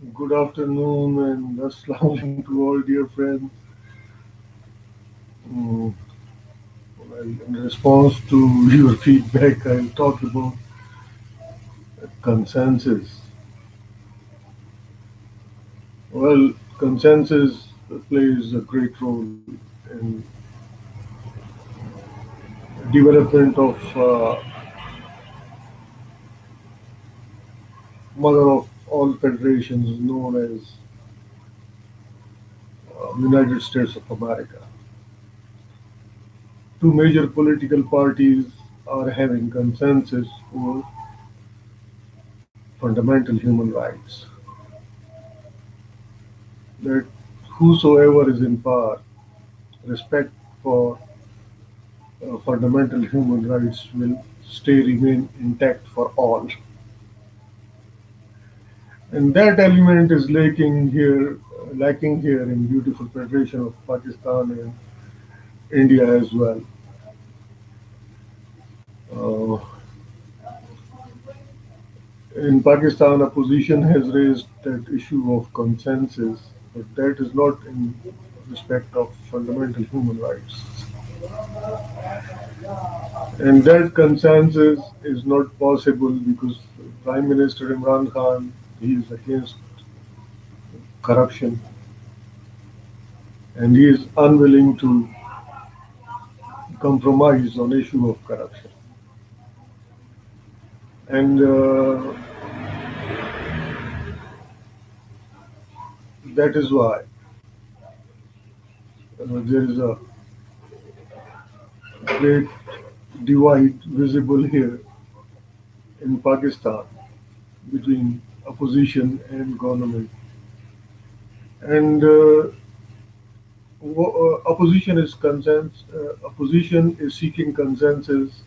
Good afternoon and assalamu to all dear friends. Mm, well, in response to your feedback, I'll talk about consensus. Well, consensus plays a great role in development of mother of all federations known as United States of America. Two major political parties are having consensus over fundamental human rights. That whosoever is in power, respect for fundamental human rights will stay remain intact for all. And that element is lacking here in beautiful federation of Pakistan and India as well. Uh, in Pakistan, opposition has raised that issue of consensus, but that is not in respect of fundamental human rights. And that consensus is not possible because Prime Minister Imran Khan, he is against corruption and he is unwilling to compromise on issue of corruption. And that is why there is a great divide visible here in Pakistan between opposition and government. And opposition is seeking consensus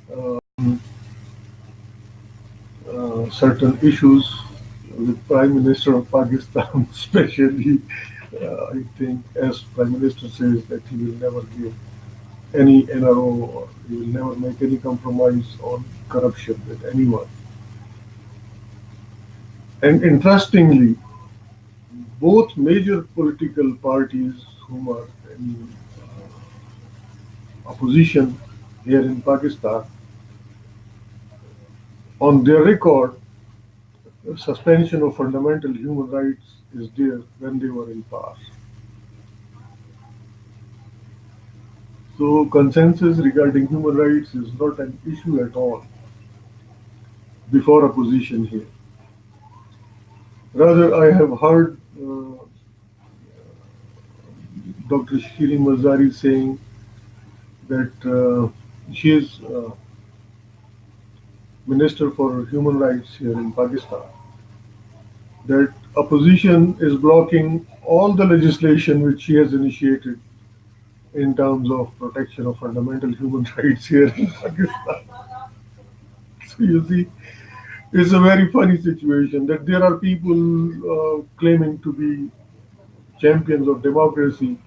on certain issues with Prime Minister of Pakistan, especially. I think, as Prime Minister says, that he will never give any NRO or he will never make any compromise on corruption with anyone. And interestingly, both major political parties whom are in opposition here in Pakistan, on their record, suspension of fundamental human rights is there when they were in power. So consensus regarding human rights is not an issue at all before opposition here. Rather, I have heard Dr. Shirin Mazari saying that she is Minister for Human Rights here in Pakistan, that opposition is blocking all the legislation which she has initiated in terms of protection of fundamental human rights here in Pakistan. So you see, it's a very funny situation that there are people claiming to be champions of democracy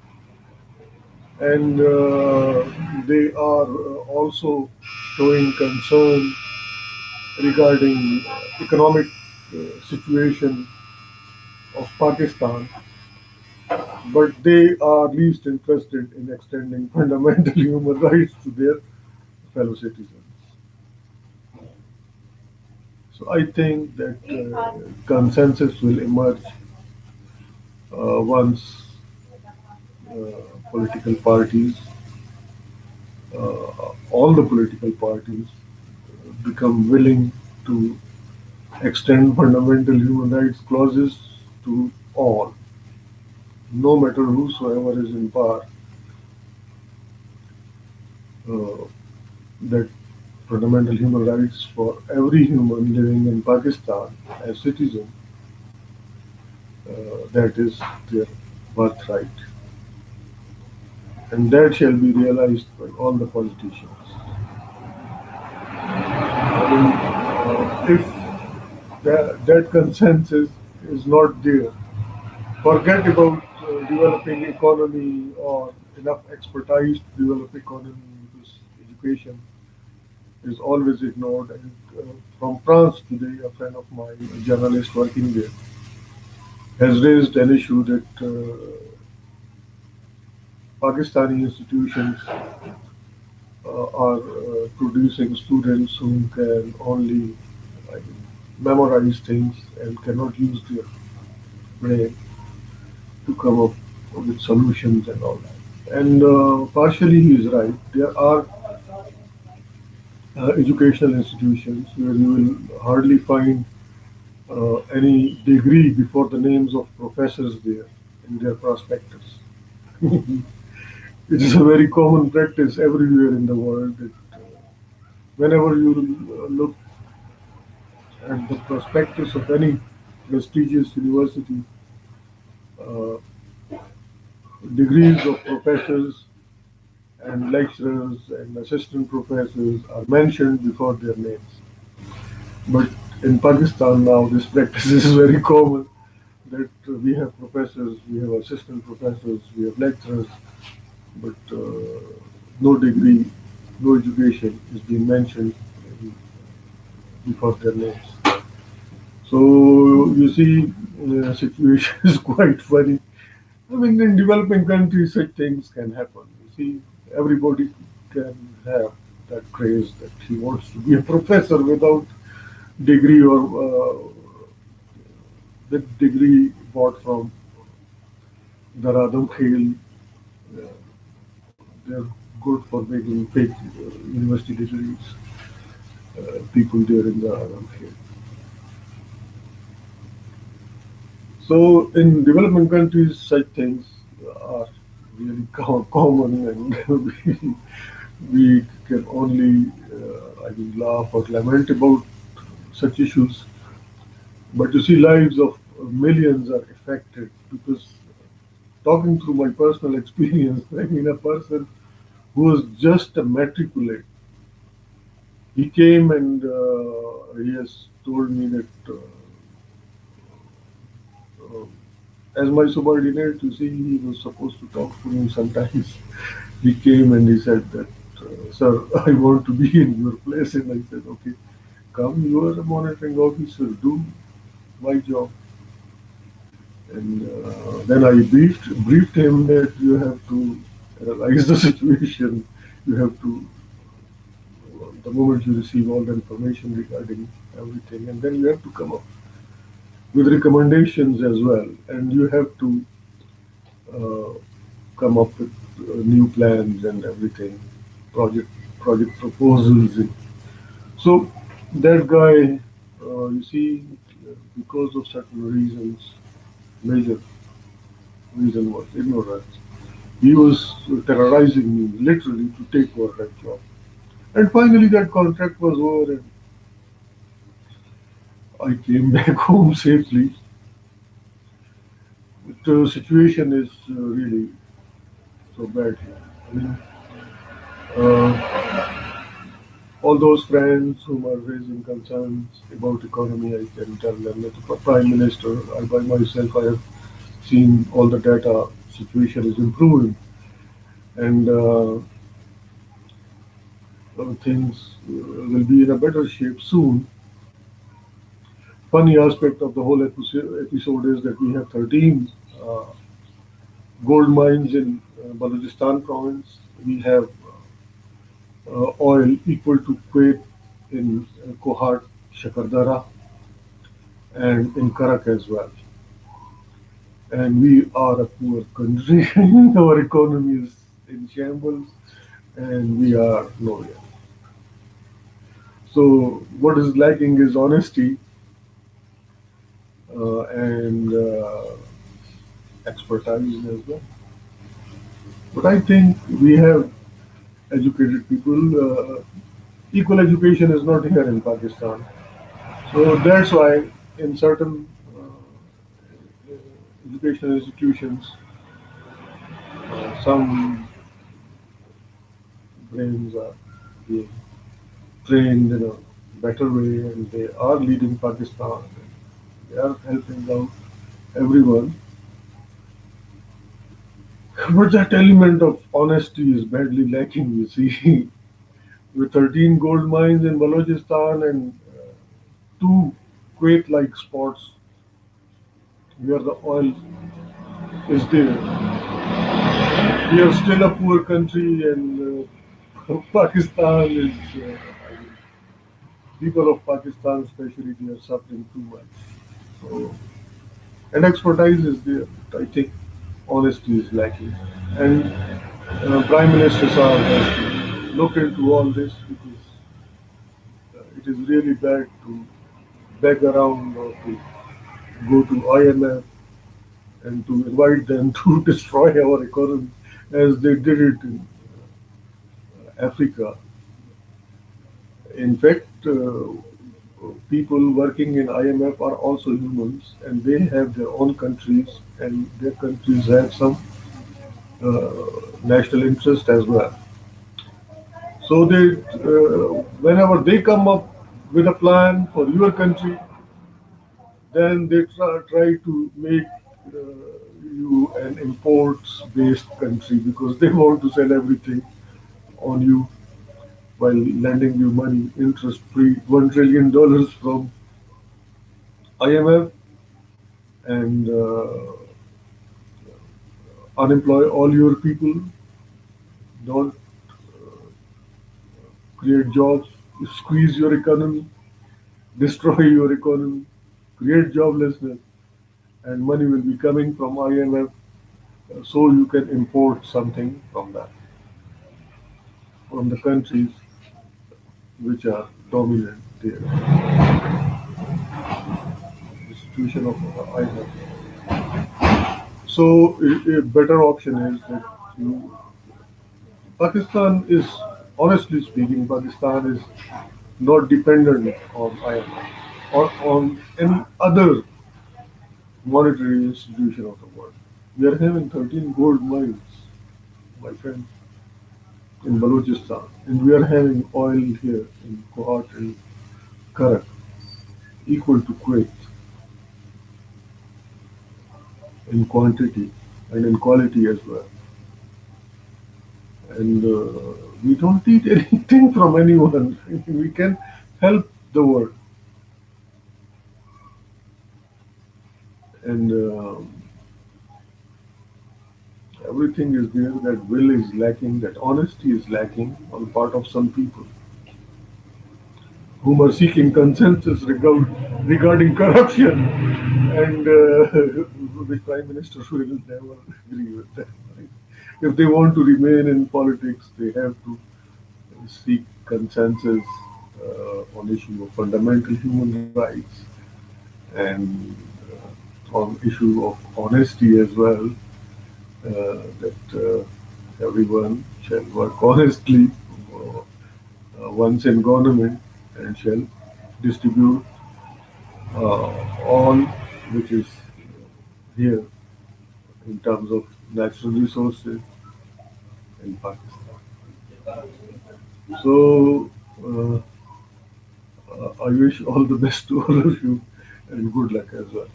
and they are also showing concern regarding economic situation of Pakistan, but they are least interested in extending fundamental human rights to their fellow citizens. So I think that consensus will emerge once political parties, all the political parties, become willing to extend fundamental human rights clauses to all, no matter whosoever is in power, uh, that fundamental human rights for every human living in Pakistan as citizen, that is their birthright. And that shall be realized by all the politicians. I mean, if that consensus is not there, forget about developing economy or enough expertise to develop economy because education is always ignored. And from France today, a friend of mine, a journalist working there, has raised an issue that Pakistani institutions are producing students who can only like, memorize things and cannot use their brain to come up with solutions and all that. And partially he is right. There are educational institutions where you will hardly find any degree before the names of professors there in their prospectus. It is a very common practice everywhere in the world that whenever you look at the prospectus of any prestigious university, uh, degrees of professors and lecturers and assistant professors are mentioned before their names. But in Pakistan now, this practice is very common that we have professors, we have assistant professors, we have lecturers, but no degree, no education is being mentioned before their names. So you see, situation is quite funny. I mean, in developing countries, such things can happen. You see, everybody can have that craze that he wants to be a professor without degree or the degree bought from the Radham Khel. Uh, they're good for making fake university degrees. People there in the Radham Khel. So in developing countries, such things are really common, and we can only, I mean, laugh or lament about such issues. But you see, lives of millions are affected because talking through my personal experience, I mean, a person who was just a matriculate, he came and he has told me that uh, as my subordinate, you see, he was supposed to talk to me sometimes. He came and he said that, sir, I want to be in your place. And I said, okay, come, you are a monitoring officer, do my job. And then I briefed him that you have to analyze the situation. You have to, the moment you receive all the information regarding everything, and then you have to come up with recommendations as well. And you have to uh, come up with new plans and everything, project project proposals. So that guy, you see, because of certain reasons, major reason was ignorance. He was terrorizing me literally to take over that job. And finally, that contract was over, and I came back home safely. The situation is really so bad here. I mean, uh, all those friends whom are raising concerns about economy, I can tell them that the Prime Minister, I by myself, I have seen all the data, situation is improving, and things will be in a better shape soon. Funny aspect of the whole episode is that we have 13 uh, gold mines in Balochistan province. We have oil equal to Kuwait in Kohat, Shakardara, and in Karak as well. And we are a poor country. Our economy is in shambles, and we are nowhere. So what is lacking is honesty and expertise as well. But I think we have educated people. Equal education is not here in Pakistan. So that's why in certain educational institutions, some brains are being trained in a better way, and they are leading Pakistan. They are helping out everyone. But that element of honesty is badly lacking, you see. With 13 gold mines in Balochistan and two Kuwait like spots where the oil is there. We are still a poor country, and Pakistan is. People of Pakistan, especially, they are suffering too much. So, and expertise is there. But I think honesty is lacking. And Prime Minister Saab has to look into all this because it is really bad to beg around or to go to IMF and to invite them to destroy our economy as they did it in Africa. In fact, people working in IMF are also humans and they have their own countries and their countries have some national interest as well. So whenever they come up with a plan for your country, then they try to make you an imports-based country because they want to sell everything on you while lending you money interest-free, $1 trillion from IMF and unemploy all your people, don't create jobs, squeeze your economy, destroy your economy, create joblessness, and money will be coming from IMF so you can import something from that, from the countries which are dominant there. Institution of IMF. So a better option is that you, Pakistan is, honestly speaking, Pakistan is not dependent on IMF or on any other monetary institution of the world. We are having 13 gold mines, my friend, in Balochistan, and we are having oil here in Kohat and Karak, equal to Kuwait in quantity and in quality as well. And we don't need anything from anyone. We can help the world. And everything is there. That will is lacking. That honesty is lacking on the part of some people whom are seeking consensus regarding corruption, and the prime minister will never agree with that. Right? If they want to remain in politics, they have to seek consensus on issue of fundamental human rights and on issue of honesty as well, that everyone shall work honestly once in government and shall distribute all which is here in terms of natural resources in Pakistan. So I wish all the best to all of you and good luck as well.